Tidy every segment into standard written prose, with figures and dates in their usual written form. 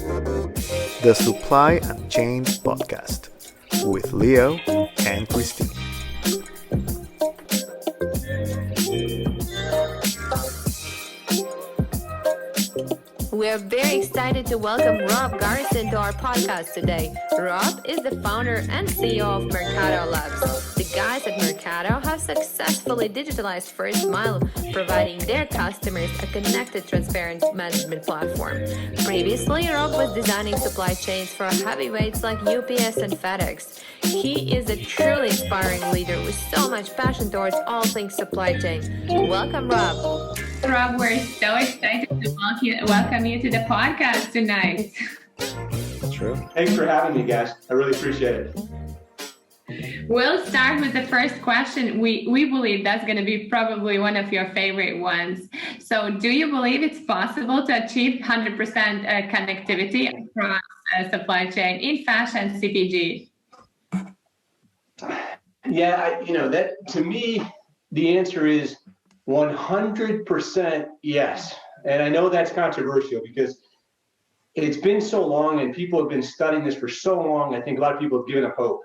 The Supply and Chain Podcast with Leo and Kristine. We're very excited to welcome Rob Garrison to our podcast today. Rob is the founder and CEO of Mercado Labs. The guys at Mercado have successfully digitalized first mile, providing their customers a connected, transparent management platform. Previously, Rob was designing supply chains for heavyweights like UPS and FedEx. He is a truly inspiring leader with so much passion towards all things supply chain. Welcome, Rob. Rob, we're so excited to welcome you to the podcast tonight. True. Thanks for having me, guys. I really appreciate it. We'll start with the first question. We believe that's going to be probably one of your favorite ones. So do you believe it's possible to achieve 100% connectivity across supply chain in fashion CPG? Yeah, that to me, the answer is 100% yes. And I know that's controversial because it's been so long and people have been studying this for so long. I think a lot of people have given up hope.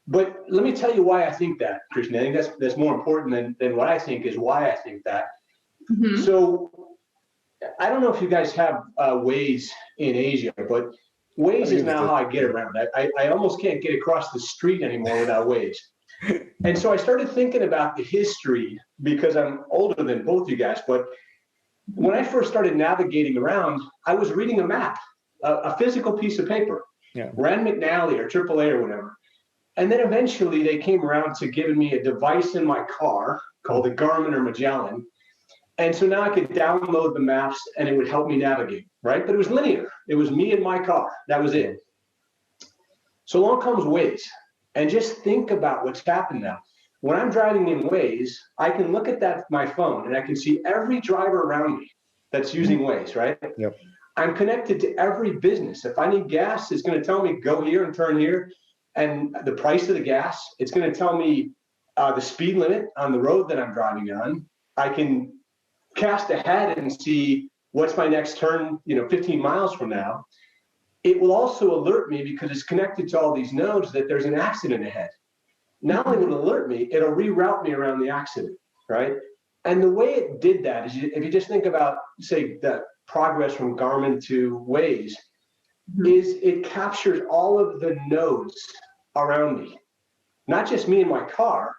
But let me tell you why I think that, Kristine. I think that's more important than what I think is why I think that. Mm-hmm. So I don't know if you guys have Waze in Asia, but Waze is now how I get around. I almost can't get across the street anymore without Waze. And so I started thinking about the history because I'm older than both you guys. But when I first started navigating around, I was reading a map, a physical piece of paper, Rand McNally or AAA or whatever. And then eventually they came around to giving me a device in my car called a Garmin or Magellan. And so now I could download the maps and it would help me navigate, right? But it was linear. It was me and my car. That was it. So along comes Waze. And just think about what's happened now. When I'm driving in Waze, I can look at my phone and I can see every driver around me that's using Waze, right? Yep. I'm connected to every business. If I need gas, it's going to tell me go here and turn here. And the price of the gas, it's going to tell me the speed limit on the road that I'm driving on. I can cast ahead and see what's my next turn, 15 miles from now. It will also alert me because it's connected to all these nodes that there's an accident ahead. Not only will it alert me, it'll reroute me around the accident, right? And the way it did that is if you just think about, say, the progress from Garmin to Waze, is it captures all of the nodes around me. Not just me and my car,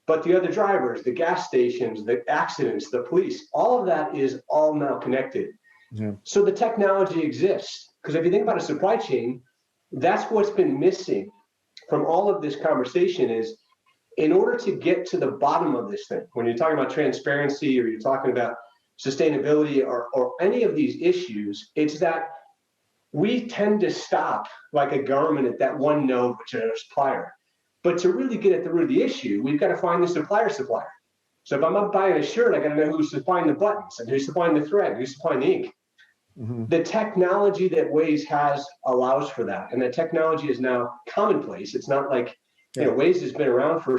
but the other drivers, the gas stations, the accidents, the police, all of that is all now connected. Yeah. So the technology exists. Because if you think about a supply chain, that's what's been missing from all of this conversation is in order to get to the bottom of this thing, when you're talking about transparency or you're talking about sustainability or any of these issues, it's that we tend to stop like a Garmin at that one node, which is a supplier. But to really get at the root of the issue, we've got to find the supplier. So if I'm up buying a shirt, I got to know who's supplying the buttons and who's supplying the thread, who's supplying the ink. Mm-hmm. The technology that Waze has allows for that. And the technology is now commonplace. It's not like, Waze has been around for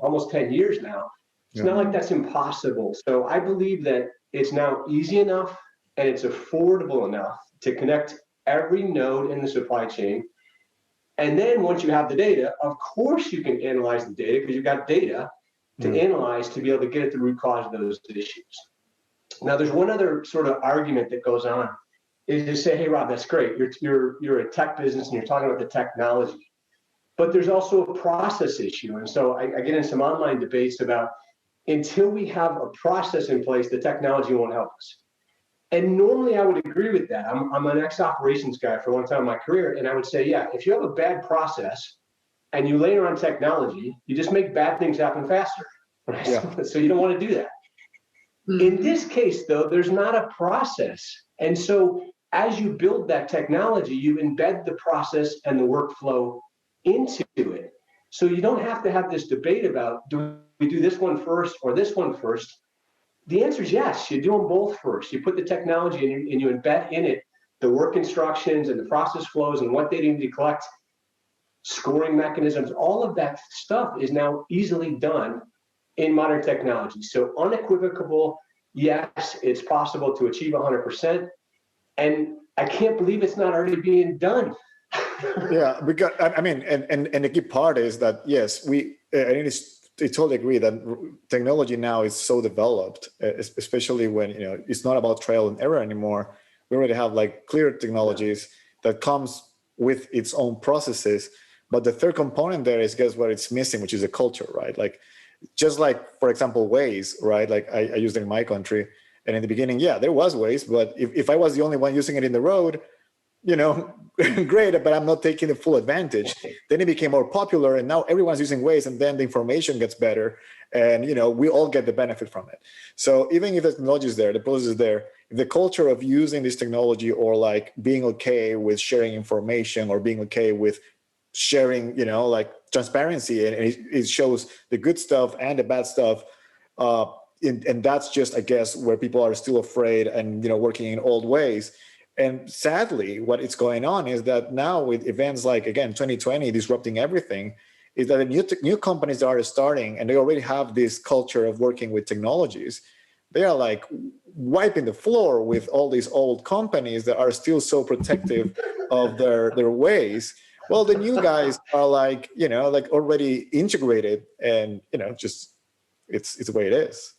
almost 10 years now. It's not like that's impossible. So I believe that it's now easy enough and it's affordable enough to connect every node in the supply chain. And then once you have the data, of course you can analyze the data because you've got data to analyze to be able to get at the root cause of those issues. Now, there's one other sort of argument that goes on is to say, hey, Rob, that's great. You're a tech business and you're talking about the technology. But there's also a process issue. And so I get in some online debates about until we have a process in place, the technology won't help us. And normally I would agree with that. I'm an ex-operations guy for a long time in my career. And I would say, yeah, if you have a bad process and you layer on technology, you just make bad things happen faster. Right? Yeah. So you don't want to do that. In this case, though, there's not a process. And so as you build that technology, you embed the process and the workflow into it. So you don't have to have this debate about, do we do this one first or this one first? The answer is yes, you do them both first. You put the technology in and you embed in it the work instructions and the process flows and what they need to collect, scoring mechanisms, all of that stuff is now easily done in modern technology. So unequivocal, yes, it's possible to achieve 100%. And I can't believe it's not already being done. Yeah, because I mean, and the key part is that yes, I totally agree that technology now is so developed, especially when it's not about trial and error anymore. We already have like clear technologies that comes with its own processes. But the third component there is, guess what? It's missing, which is a culture, right? Like, just like, for example, Waze, right? Like I used it in my country, and in the beginning, yeah, there was Waze, but if I was the only one using it in the road, great, but I'm not taking the full advantage. Then it became more popular, and now everyone's using Waze, and then the information gets better, and we all get the benefit from it. So even if the technology is there, the process is there, the culture of using this technology, or like being okay with sharing information, or being okay with sharing, like transparency, and it shows the good stuff and the bad stuff. And that's just, I guess, where people are still afraid and working in old ways. And sadly, what is going on is that now with events like, again, 2020 disrupting everything, is that the new companies that are starting, and they already have this culture of working with technologies, they are like wiping the floor with all these old companies that are still so protective of their ways. Well, the new guys are like, like already integrated, and just it's the way it is.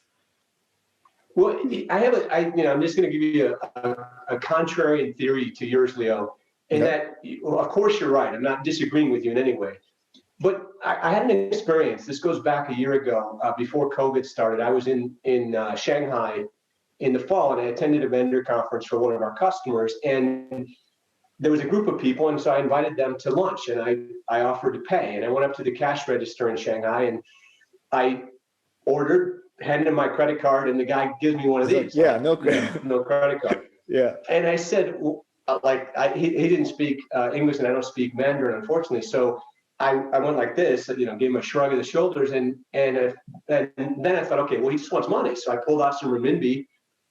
Well, I'm just going to give you a contrarian theory to yours, Leo, in that, well, of course you're right. I'm not disagreeing with you in any way. But I had an experience. This goes back a year ago, before COVID started. I was in Shanghai in the fall, and I attended a vendor conference for one of our customers. And there was a group of people, and so I invited them to lunch, and I offered to pay. And I went up to the cash register in Shanghai, and I ordered, handed him my credit card, and the guy gives me one of these. No credit. No credit card. Yeah. And I said, he didn't speak English, and I don't speak Mandarin, unfortunately. So I went like this, gave him a shrug of the shoulders, and then I thought, okay, well, he just wants money. So I pulled out some renminbi,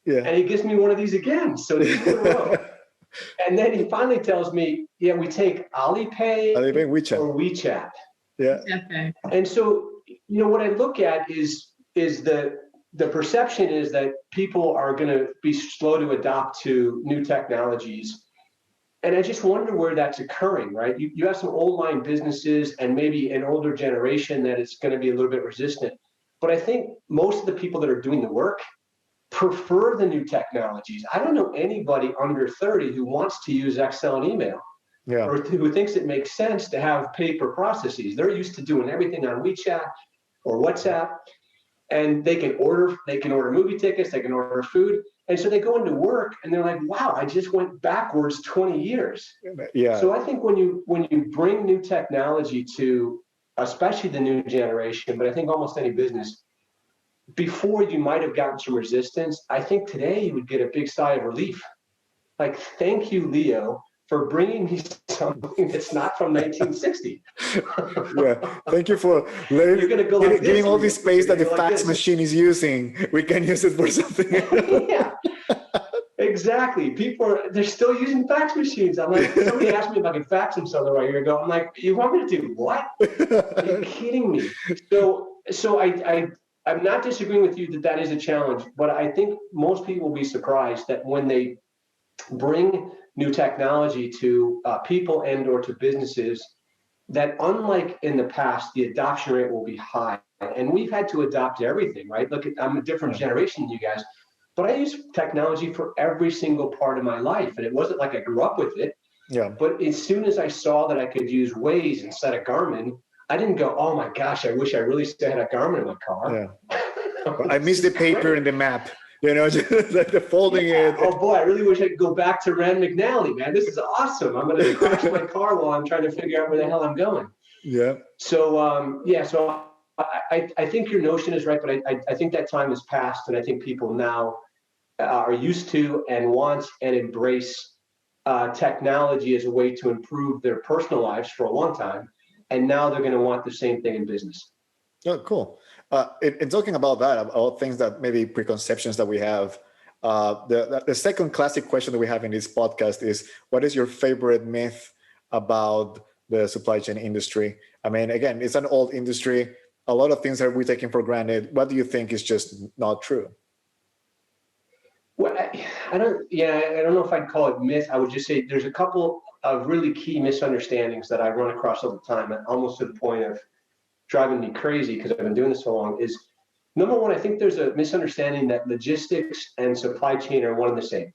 and he gives me one of these again. So 2 in a row. And then he finally tells me, yeah, we take Alipay WeChat. or WeChat. Yeah. Okay. And so, what I look at is the perception is that people are going to be slow to adopt to new technologies. And I just wonder where that's occurring, right? You have some old line businesses and maybe an older generation that is going to be a little bit resistant. But I think most of the people that are doing the work prefer the new technologies. I don't know anybody under 30 who wants to use Excel and email, or who thinks it makes sense to have paper processes. They're used to doing everything on WeChat or WhatsApp, and they can order movie tickets, they can order food. And so they go into work and they're like, wow, I just went backwards 20 years. Yeah. So I think when you bring new technology to, especially the new generation, but I think almost any business, before you might have gotten some resistance, I think today you would get a big sigh of relief. Like, thank you, Leo, for bringing me something that's not from 1960. Yeah, thank you for giving all this space that the fax machine is using. We can use it for something else. Yeah, exactly. They're still using fax machines. I'm like, somebody asked me if I could fax them something right here ago. I'm like, you want me to do what? Are you kidding me? So I'm not disagreeing with you that is a challenge, but I think most people will be surprised that when they bring new technology to people and or to businesses, that unlike in the past, the adoption rate will be high. And we've had to adopt to everything, right? Look, I'm a different generation than you guys, but I use technology for every single part of my life. And it wasn't like I grew up with it. Yeah. But as soon as I saw that I could use Waze instead of Garmin, I didn't go, oh my gosh, I wish I really still had a Garmin in my car. Yeah. I miss the paper and the map. Just like the folding it. Oh boy, I really wish I could go back to Rand McNally, man. This is awesome. I'm going to crash my car while I'm trying to figure out where the hell I'm going. Yeah. So, so I think your notion is right, but I think that time has passed, and I think people now are used to and want and embrace technology as a way to improve their personal lives for a long time, and now they're going to want the same thing in business. Oh, cool. In talking about that, about things that maybe preconceptions that we have, the second classic question that we have in this podcast is, what is your favorite myth about the supply chain industry? I mean, again, it's an old industry. A lot of things are we taking for granted. What do you think is just not true? Well, I don't know if I'd call it myth. I would just say there's a couple of really key misunderstandings that I run across all the time, and almost to the point of driving me crazy because I've been doing this so long. Is number one, I think there's a misunderstanding that logistics and supply chain are one and the same.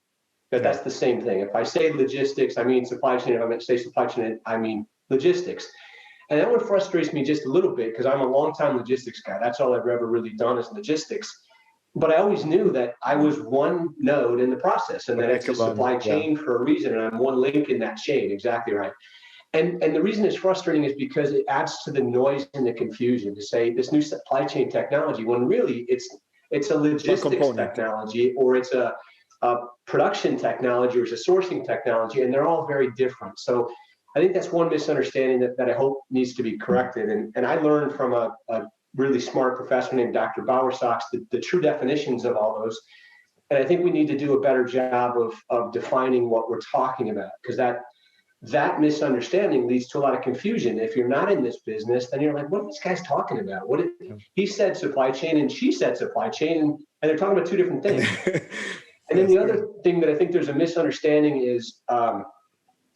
That's the same thing. If I say logistics, I mean supply chain. If I say supply chain, I mean logistics. And that one frustrates me just a little bit because I'm a longtime logistics guy. That's all I've ever really done is logistics. But I always knew that I was one node in the process, and that it's a supply chain for a reason, and I'm one link in that chain. Exactly right. And the reason it's frustrating is because it adds to the noise and the confusion to say this new supply chain technology, when really it's a logistics technology, or it's a production technology, or it's a sourcing technology, and they're all very different. So I think that's one misunderstanding that I hope needs to be corrected. And I learned from a really smart professor named Dr. Bowersox the true definitions of all those. And I think we need to do a better job of defining what we're talking about, because that misunderstanding leads to a lot of confusion. If you're not in this business, then you're like, what are these guys talking about? He said supply chain and she said supply chain, and they're talking about two different things. And then the other thing that I think there's a misunderstanding is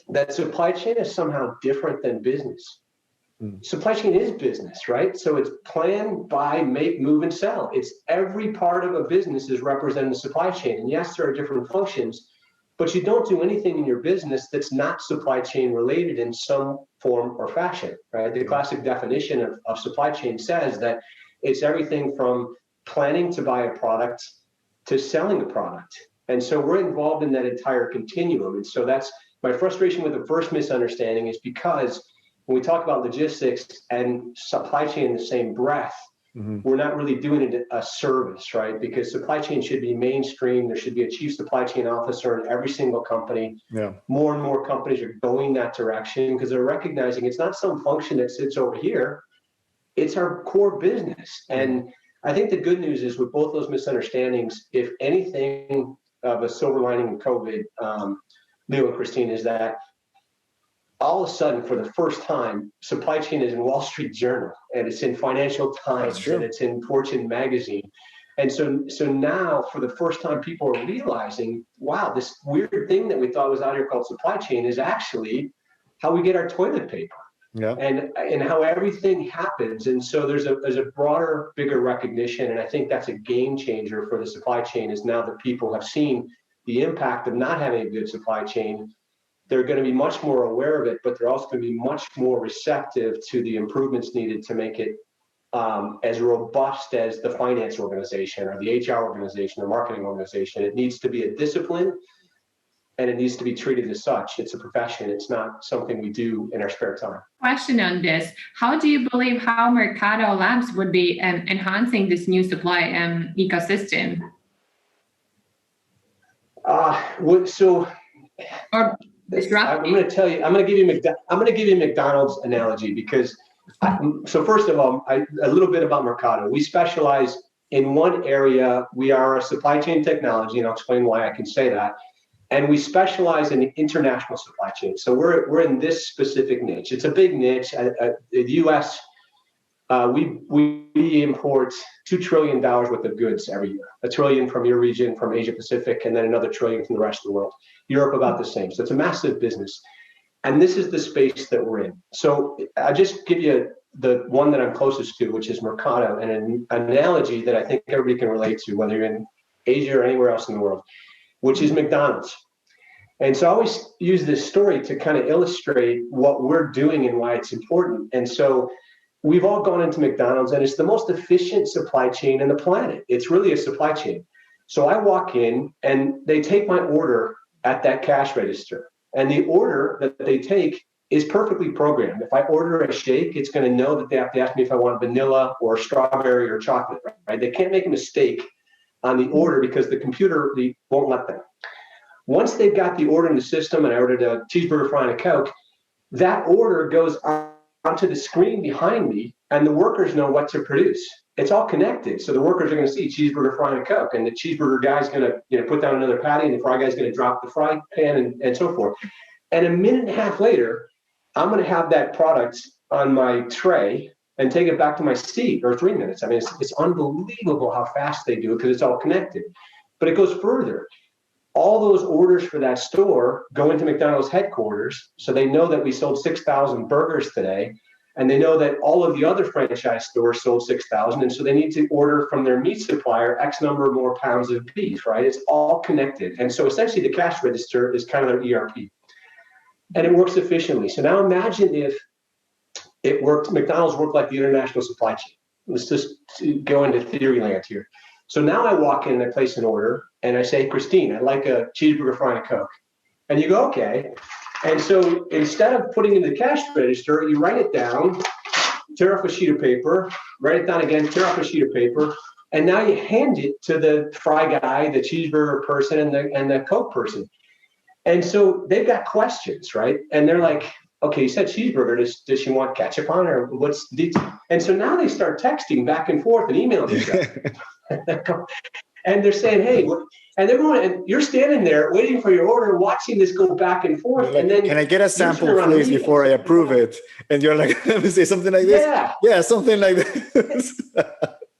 that supply chain is somehow different than business. Supply chain is business, right? So it's plan, buy, make, move, and sell. It's every part of a business is represented in the supply chain. And yes, there are different functions, but you don't do anything in your business that's not supply chain related in some form or fashion, right? The classic definition of supply chain says that it's everything from planning to buy a product to selling a product. And so we're involved in that entire continuum. And so that's my frustration with the first misunderstanding, is because when we talk about logistics and supply chain in the same breath, we're not really doing it a service, right? Because supply chain should be mainstream. There should be a chief supply chain officer in every single company. Yeah. More and more companies are going that direction because they're recognizing it's not some function that sits over here. It's our core business. And I think the good news is with both those misunderstandings, if anything of a silver lining in COVID, Leo and Kristine, is that all of a sudden, for the first time, supply chain is in Wall Street Journal, and it's in Financial Times, and it's in Fortune magazine. And so now, for the first time, people are realizing, wow, this weird thing that we thought was out here called supply chain is actually how we get our toilet paper, and how everything happens. And so there's a broader, bigger recognition, and I think that's a game changer for the supply chain. Is now that people have seen the impact of not having a good supply chain, they're going to be much more aware of it, but they're also going to be much more receptive to the improvements needed to make it as robust as the finance organization or the HR organization or marketing organization. It needs to be a discipline, and it needs to be treated as such. It's a profession. It's not something we do in our spare time. Question on this. How do you believe how Mercado Labs would be enhancing this new supply ecosystem? I'm going to tell you. I'm going to give you a McDonald's analogy because. So first of all, a little bit about Mercado. We specialize in one area. We are a supply chain technology, and I'll explain why I can say that. And we specialize in international supply chain. So we're in this specific niche. It's a big niche. The U.S. We import $2 trillion worth of goods every year. $1 trillion from your region, from Asia Pacific, and then another $1 trillion from the rest of the world. Europe about the same. So it's a massive business. And this is the space that we're in. So I'll just give you the one that I'm closest to, which is Mercado, and an analogy that I think everybody can relate to, whether you're in Asia or anywhere else in the world, which is McDonald's. And so I always use this story to kind of illustrate what we're doing and why it's important. And so we've all gone into McDonald's, and it's the most efficient supply chain in the planet. It's really a supply chain. So I walk in, and they take my order at that cash register. And the order that they take is perfectly programmed. If I order a shake, it's going to know that they have to ask me if I want vanilla or strawberry or chocolate, right? They can't make a mistake on the order because the computer won't let them. Once they've got the order in the system, and I ordered a cheeseburger, fry, and a Coke, that order goes onto the screen behind me, and the workers know what to produce. It's all connected. So the workers are going to see cheeseburger, fry, and a Coke, and the cheeseburger guy's going to put down another patty, and the fry guy's going to drop the fry pan, and so forth. And a minute and a half later, I'm going to have that product on my tray and take it back to my seat, or 3 minutes. I mean, it's unbelievable how fast they do it because it's all connected. But it goes further. All those orders for that store go into McDonald's headquarters. So they know that we sold 6,000 burgers today. And they know that all of the other franchise stores sold 6,000. And so they need to order from their meat supplier X number more pounds of beef, right? It's all connected. And so essentially the cash register is kind of their ERP. And it works efficiently. So now imagine if it worked, McDonald's worked like the international supply chain. Let's just go into theory land here. So now I walk in and I place an order and I say, Kristine, I'd like a cheeseburger, fry, and a Coke. And you go, okay. And so instead of putting it in the cash register, you write it down, tear off a sheet of paper, write it down again, tear off a sheet of paper, and now you hand it to the fry guy, the cheeseburger person, and the Coke person. And so they've got questions, right? And they're like, okay, you said cheeseburger, does she want ketchup on, or what's the detail? And so now they start texting back and forth and emailing each other. And they're saying, hey, and they're going, and you're standing there waiting for your order, watching this go back and forth. Like, and then can I get a sample, please, before I approve it? And you're like, let me say something like this. Yeah, something like this.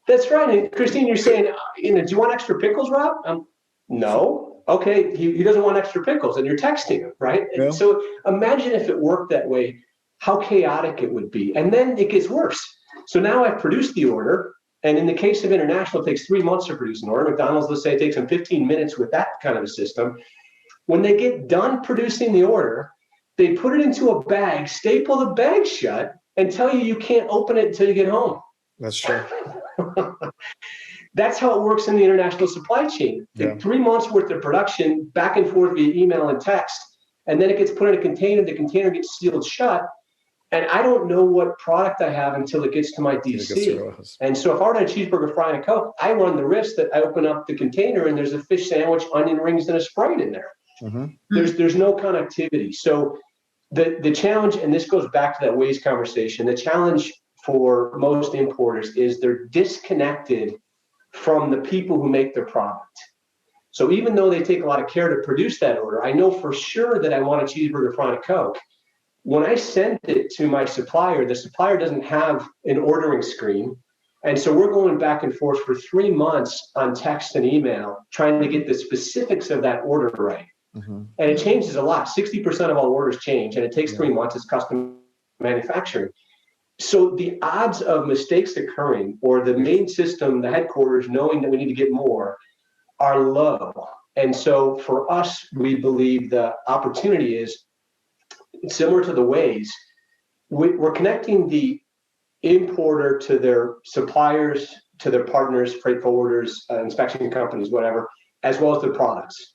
That's right. And Kristine, you're saying, do you want extra pickles, Rob? No. Okay, he doesn't want extra pickles, and you're texting him, right? Yeah. So imagine if it worked that way, how chaotic it would be. And then it gets worse. So now I've produced the order. And in the case of international, it takes 3 months to produce an order. McDonald's, let's say it takes them 15 minutes with that kind of a system. When they get done producing the order, they put it into a bag, staple the bag shut, and tell you can't open it until you get home. That's true. That's how it works in the international supply chain. Yeah. 3 months worth of production, back and forth via email and text, and then it gets put in a container. The container gets sealed shut. And I don't know what product I have until it gets to my DC. And so if I order a cheeseburger, fry, and a Coke, I run the risk that I open up the container and there's a fish sandwich, onion rings, and a Sprite in there. Mm-hmm. There's no connectivity. So the challenge, and this goes back to that waste conversation, the challenge for most importers is they're disconnected from the people who make their product. So even though they take a lot of care to produce that order, I know for sure that I want a cheeseburger, fry, and a Coke. When I send it to my supplier, the supplier doesn't have an ordering screen. And so we're going back and forth for 3 months on text and email, trying to get the specifics of that order right. Mm-hmm. And it changes a lot. 60% of all orders change, and it takes 3 months. It's custom manufacturing. So the odds of mistakes occurring, or the main system, the headquarters, knowing that we need to get more, are low. And so for us, we believe the opportunity is similar to the ways. We're connecting the importer to their suppliers, to their partners, freight forwarders, inspection companies, whatever, as well as their products.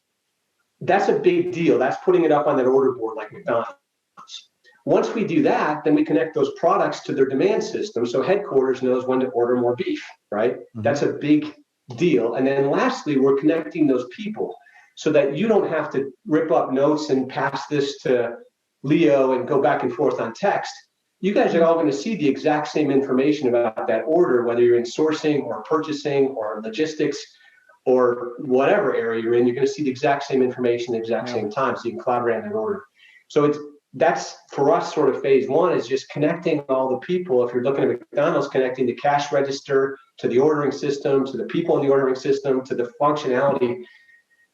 That's a big deal. That's putting it up on that order board like McDonald's. Once we do that, then we connect those products to their demand system, so headquarters knows when to order more beef, right? Mm-hmm. That's a big deal. And then lastly, we're connecting those people so that you don't have to rip up notes and pass this to Leo and go back and forth on text. You guys are all going to see the exact same information about that order, whether you're in sourcing or purchasing or logistics or whatever area you're in. You're going to see the exact same information, the exact same time, so you can collaborate on that order. So that's for us sort of phase one, is just connecting all the people. If you're looking at McDonald's, connecting the cash register to the ordering system, to the people in the ordering system, to the functionality.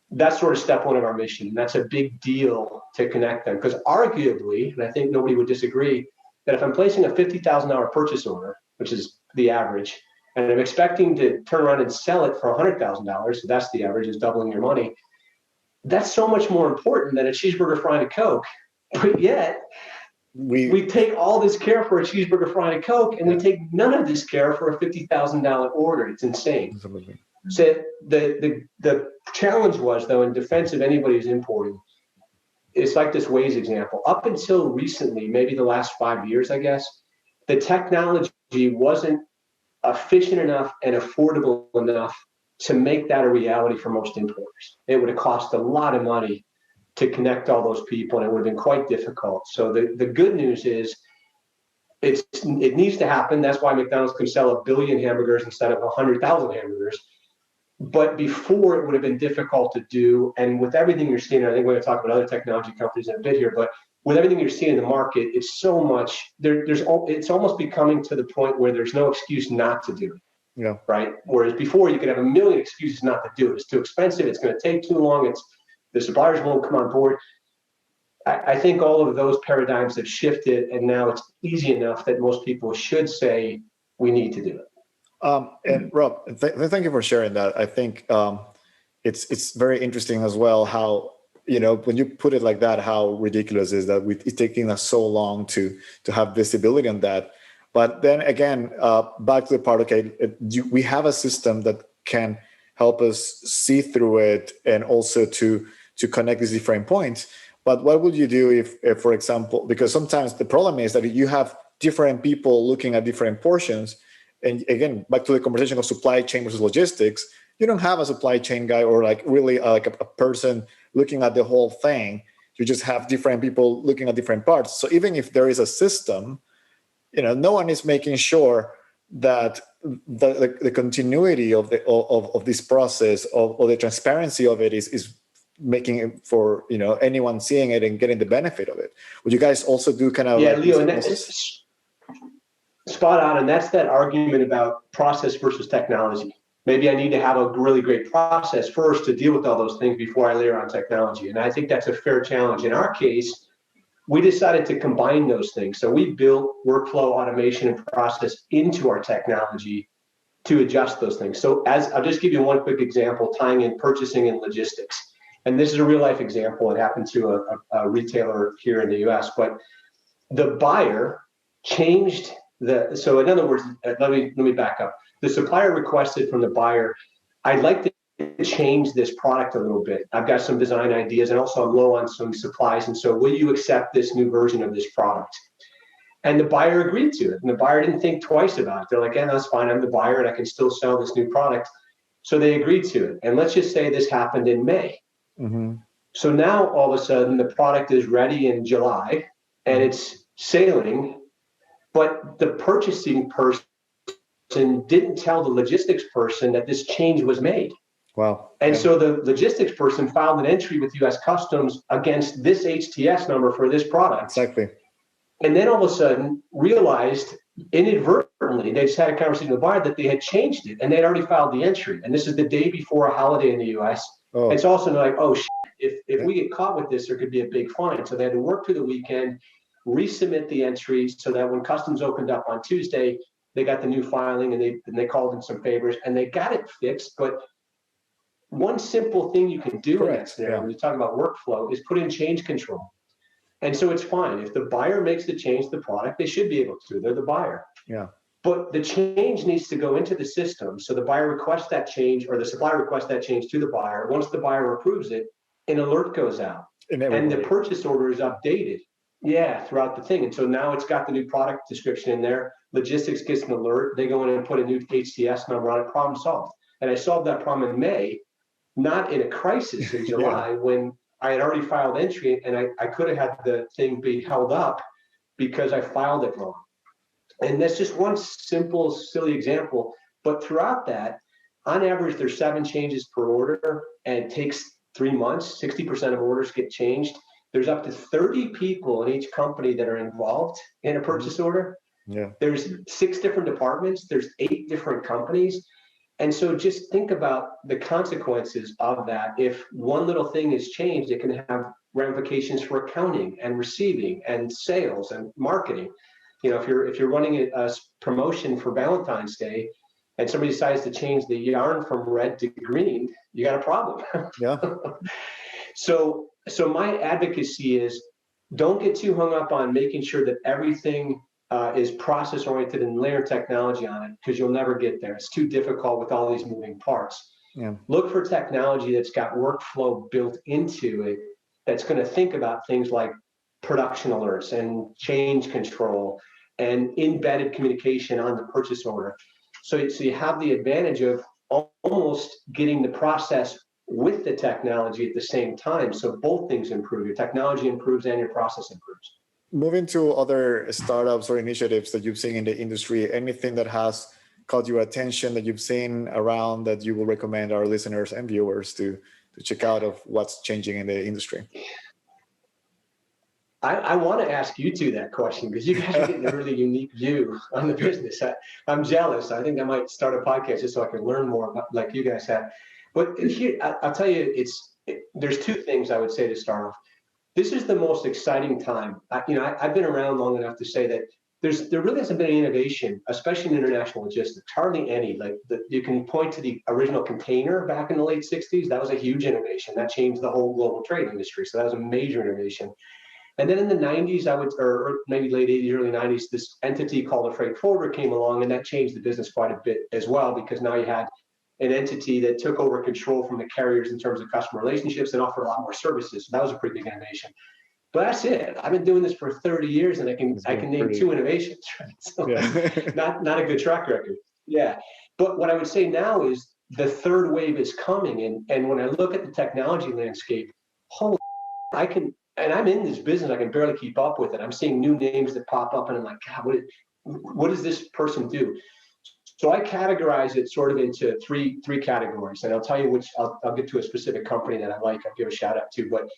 That's sort of step one of our mission. That's a big deal to connect them, because arguably, and I think nobody would disagree, that if I'm placing a $50,000 purchase order, which is the average, and I'm expecting to turn around and sell it for $100,000, so that's the average, is doubling your money. That's so much more important than a cheeseburger, fry, and a Coke. But yet, we take all this care for a cheeseburger, fry, and a Coke, and we take none of this care for a $50,000 order. It's insane. Absolutely. So the challenge was, though, in defense of anybody who's importing, it's like this Waze example. Up until recently, maybe the last 5 years, I guess, the technology wasn't efficient enough and affordable enough to make that a reality for most importers. It would have cost a lot of money to connect all those people, and it would have been quite difficult. So the good news is it needs to happen. That's why McDonald's can sell 1 billion hamburgers instead of 100,000 hamburgers. But before, it would have been difficult to do. And with everything you're seeing, I think we're going to talk about other technology companies in a bit here, but with everything you're seeing in the market, it's so much, it's almost becoming to the point where there's no excuse not to do it. Yeah. Right. Whereas before you could have a million excuses not to do it. It's too expensive. It's going to take too long. The suppliers won't come on board. I think all of those paradigms have shifted, and now it's easy enough that most people should say we need to do it. And Rob, thank you for sharing that. I think it's very interesting as well how, when you put it like that, how ridiculous is that it's taking us so long to have visibility on that. But then again, back to the part, okay, we have a system that can help us see through it and also to connect these different points. But what would you do if, for example, because sometimes the problem is that you have different people looking at different portions. And again, back to the conversation of supply chain versus logistics, you don't have a supply chain guy or like really like a person looking at the whole thing. You just have different people looking at different parts. So even if there is a system, no one is making sure that the continuity of this process or the transparency of it is making it for anyone seeing it and getting the benefit of it. Would you guys also do kind of Leo, and that's spot on, and that's that argument about process versus technology. Maybe I need to have a really great process first to deal with all those things before I layer on technology, and I think that's a fair challenge. In our case, we decided to combine those things. So we built workflow automation and process into our technology to adjust those things. So I'll just give you one quick example tying in purchasing and logistics. And this is a real life example. It happened to a retailer here in the US, but the buyer changed so in other words, let me back up. The supplier requested from the buyer, I'd like to change this product a little bit. I've got some design ideas and also I'm low on some supplies. And so will you accept this new version of this product? And the buyer agreed to it. And the buyer didn't think twice about it. They're like, yeah, that's fine. I'm the buyer and I can still sell this new product. So they agreed to it. And let's just say this happened in May. Mm-hmm. So now all of a sudden the product is ready in July and it's sailing, but the purchasing person didn't tell the logistics person that this change was made. Wow. And so the logistics person filed an entry with US Customs against this HTS number for this product. Exactly. And then all of a sudden realized inadvertently, they just had a conversation with the buyer that they had changed it and they'd already filed the entry. And this is the day before a holiday in the US. Oh. It's also like, oh, if we get caught with this, there could be a big fine. So they had to work through the weekend, resubmit the entry so that when customs opened up on Tuesday, they got the new filing and they called in some favors and they got it fixed. But one simple thing you can do in that scenario, when you talk about workflow, is put in change control. And so it's fine. If the buyer makes the change to the product, they should be able to. They're the buyer. Yeah. But the change needs to go into the system. So the buyer requests that change or the supplier requests that change to the buyer. Once the buyer approves it, an alert goes out. And the purchase order is updated. Yeah, throughout the thing. And so now it's got the new product description in there. Logistics gets an alert. They go in and put a new HTS number on it. Problem solved. And I solved that problem in May, not in a crisis in July when I had already filed entry and I could have had the thing be held up because I filed it wrong. And that's just one simple, silly example. But throughout that, on average, there's 7 changes per order and it takes 3 months. 60% of orders get changed. There's up to 30 people in each company that are involved in a purchase order. Yeah. There's 6 different departments. There's 8 different companies. And so just think about the consequences of that. If one little thing is changed, it can have ramifications for accounting and receiving and sales and marketing. If you're running a promotion for Valentine's Day and somebody decides to change the yarn from red to green, you got a problem. Yeah. So my advocacy is don't get too hung up on making sure that everything is process oriented and layer technology on it because you'll never get there. It's too difficult with all these moving parts. Yeah. Look for technology that's got workflow built into it that's going to think about things like production alerts and change control and embedded communication on the purchase order. So you have the advantage of almost getting the process with the technology at the same time. So both things improve. Your technology improves and your process improves. Moving to other startups or initiatives that you've seen in the industry, anything that has caught your attention that you've seen around that you will recommend our listeners and viewers to check out of what's changing in the industry? I want to ask you two that question because you guys are getting a really unique view on the business. I'm jealous. I think I might start a podcast just so I can learn more about, like you guys have. But here, I'll tell you, there's two things I would say to start off. This is the most exciting time. I've been around long enough to say that there really hasn't been any innovation, especially in international logistics, hardly any. You can point to the original container back in the late 60s. That was a huge innovation. That changed the whole global trade industry. So that was a major innovation. And then in the 90s, or maybe late 80s, early 90s, this entity called a freight forwarder came along, and that changed the business quite a bit as well, because now you had an entity that took over control from the carriers in terms of customer relationships and offered a lot more services. So that was a pretty big innovation. But that's it. I've been doing this for 30 years, and I can name two innovations, right? So not a good track record. Yeah. But what I would say now is the third wave is coming, and when I look at the technology landscape, and I'm in this business, I can barely keep up with it. I'm seeing new names that pop up, and I'm like, God, what does this person do? So I categorize it sort of into three categories, and I'll tell you which. I'll get to a specific company that I like. I'll give a shout out to. But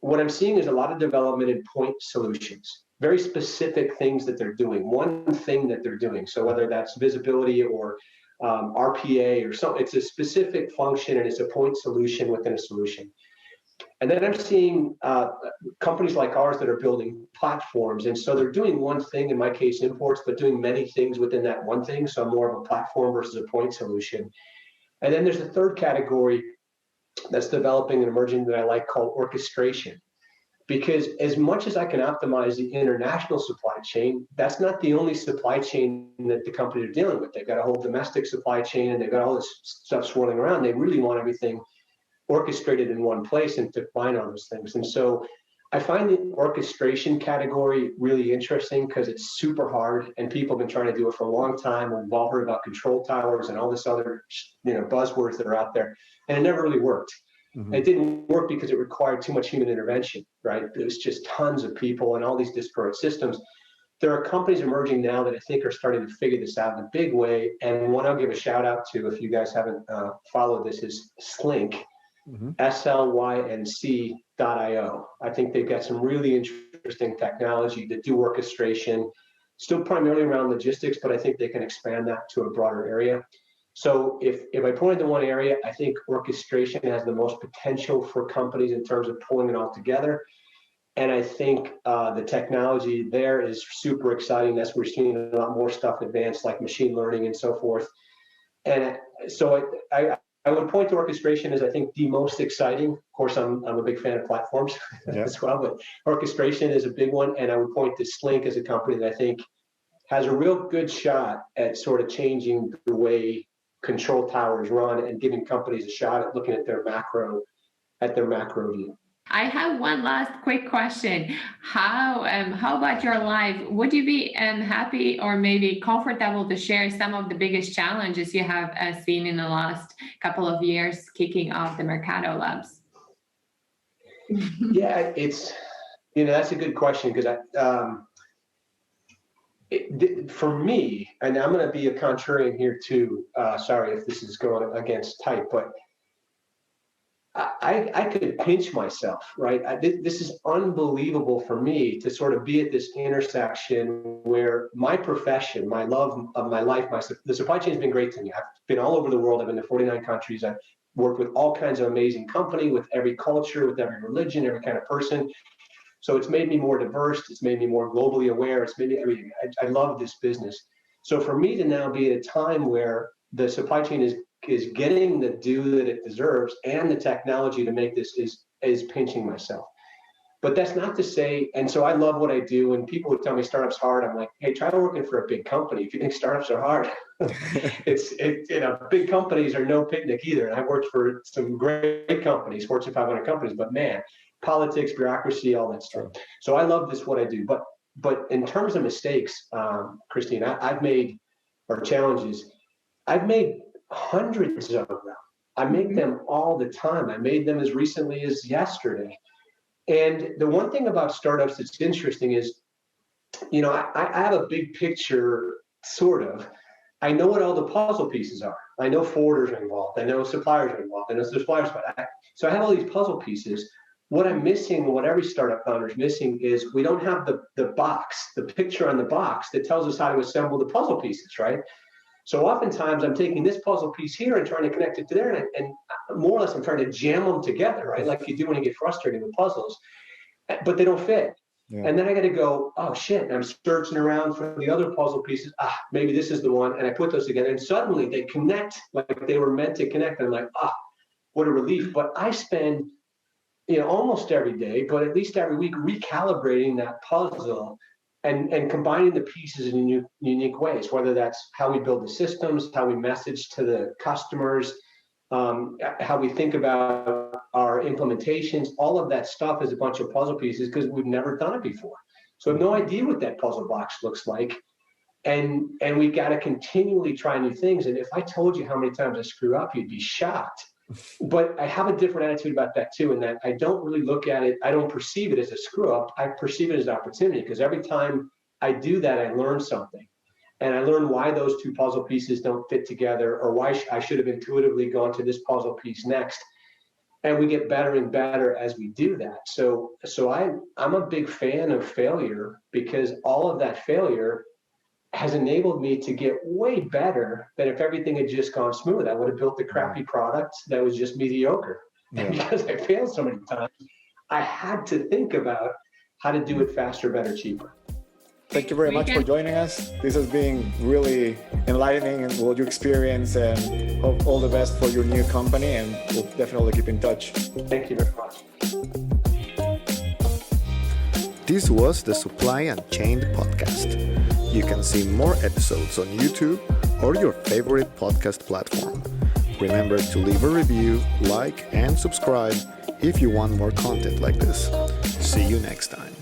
what I'm seeing is a lot of development in point solutions, very specific things that they're doing. One thing that they're doing. So whether that's visibility or RPA or something, it's a specific function and it's a point solution within a solution. And then I'm seeing companies like ours that are building platforms. And so they're doing one thing, in my case, imports, but doing many things within that one thing. So more of a platform versus a point solution. And then there's a third category that's developing and emerging that I like, called orchestration. Because as much as I can optimize the international supply chain, that's not the only supply chain that the companies are dealing with. They've got a whole domestic supply chain, and they've got all this stuff swirling around. They really want everything orchestrated in one place and to combine all those things. And so I find the orchestration category really interesting because it's super hard, and people have been trying to do it for a long time. We've all heard about control towers and all this other buzzwords that are out there, and it never really worked. Mm-hmm. It didn't work because it required too much human intervention, right? There's just tons of people and all these disparate systems. There are companies emerging now that I think are starting to figure this out in a big way. And one I'll give a shout out to, if you guys haven't followed this, is Slync. Mm-hmm. SLYNC.io. I think they've got some really interesting technology that do orchestration, still primarily around logistics, but I think they can expand that to a broader area. So if I point to one area, I think orchestration has the most potential for companies in terms of pulling it all together. And I think the technology there is super exciting. That's where we're seeing a lot more stuff advanced, like machine learning and so forth. And so I would point to orchestration as, I think, the most exciting. Of course, I'm a big fan of platforms as well, but orchestration is a big one. And I would point to Slync as a company that I think has a real good shot at sort of changing the way control towers run and giving companies a shot at looking at their macro view. I have one last quick question. How about your life? Would you be happy or maybe comfortable to share some of the biggest challenges you have seen in the last couple of years kicking off the Mercado Labs? Yeah, that's a good question, because for me, and I'm going to be a contrarian here too. Sorry if this is going against type, but I could pinch myself, right? This is unbelievable for me to sort of be at this intersection where my profession, my love of my life, the supply chain has been great to me. I've been all over the world. I've been to 49 countries. I've worked with all kinds of amazing companies, with every culture, with every religion, every kind of person. So it's made me more diverse. It's made me more globally aware. It's made me everything. I love this business. So for me to now be at a time where the supply chain is getting the due that it deserves, and the technology to make this is pinching myself. But that's not to say, and so I love what I do. When people would tell me startups hard, I'm like, hey, try working for a big company. If you think startups are hard, big companies are no picnic either. And I've worked for some great companies, Fortune 500 companies, but man, politics, bureaucracy, all that stuff. So I love this, what I do. But in terms of mistakes, Kristine, I've made, or challenges, I've made hundreds of them. I make them all the time. I made them as recently as yesterday. And the one thing about startups that's interesting is, I have a big picture, sort of. I know what all the puzzle pieces are. I know forwarders are involved. I know suppliers are involved. I know suppliers. So I have all these puzzle pieces. what I'm missing, what every startup founder is missing, is we don't have the box, the picture on the box that tells us how to assemble the puzzle pieces, right? So oftentimes I'm taking this puzzle piece here and trying to connect it to there, and more or less I'm trying to jam them together, right? Like you do when you get frustrated with puzzles, but they don't fit. Yeah. And then I got to go, oh shit, and I'm searching around for the other puzzle pieces. Maybe this is the one. And I put those together and suddenly they connect like they were meant to connect. And I'm like, what a relief. But I spend, almost every day, but at least every week recalibrating that puzzle and combining the pieces in unique ways, whether that's how we build the systems, how we message to the customers, how we think about our implementations. All of that stuff is a bunch of puzzle pieces because we've never done it before. So I have no idea what that puzzle box looks like. And we've got to continually try new things. And if I told you how many times I screw up, you'd be shocked. But I have a different attitude about that too, in that I don't really look at it, I don't perceive it as a screw up. I perceive it as an opportunity, because every time I do that, I learn something. And I learn why those two puzzle pieces don't fit together, or why I should have intuitively gone to this puzzle piece next. And we get better and better as we do that. So I'm a big fan of failure, because all of that failure has enabled me to get way better than if everything had just gone smooth. I would have built the crappy product that was just mediocre. Yeah. Because I failed so many times, I had to think about how to do it faster, better, cheaper. Thank you very much for joining us. This has been really enlightening and what you experience, and hope all the best for your new company, and we'll definitely keep in touch. Thank you very much. This was the Supply Unchained podcast. You can see more episodes on YouTube or your favorite podcast platform. Remember to leave a review, like, and subscribe if you want more content like this. See you next time.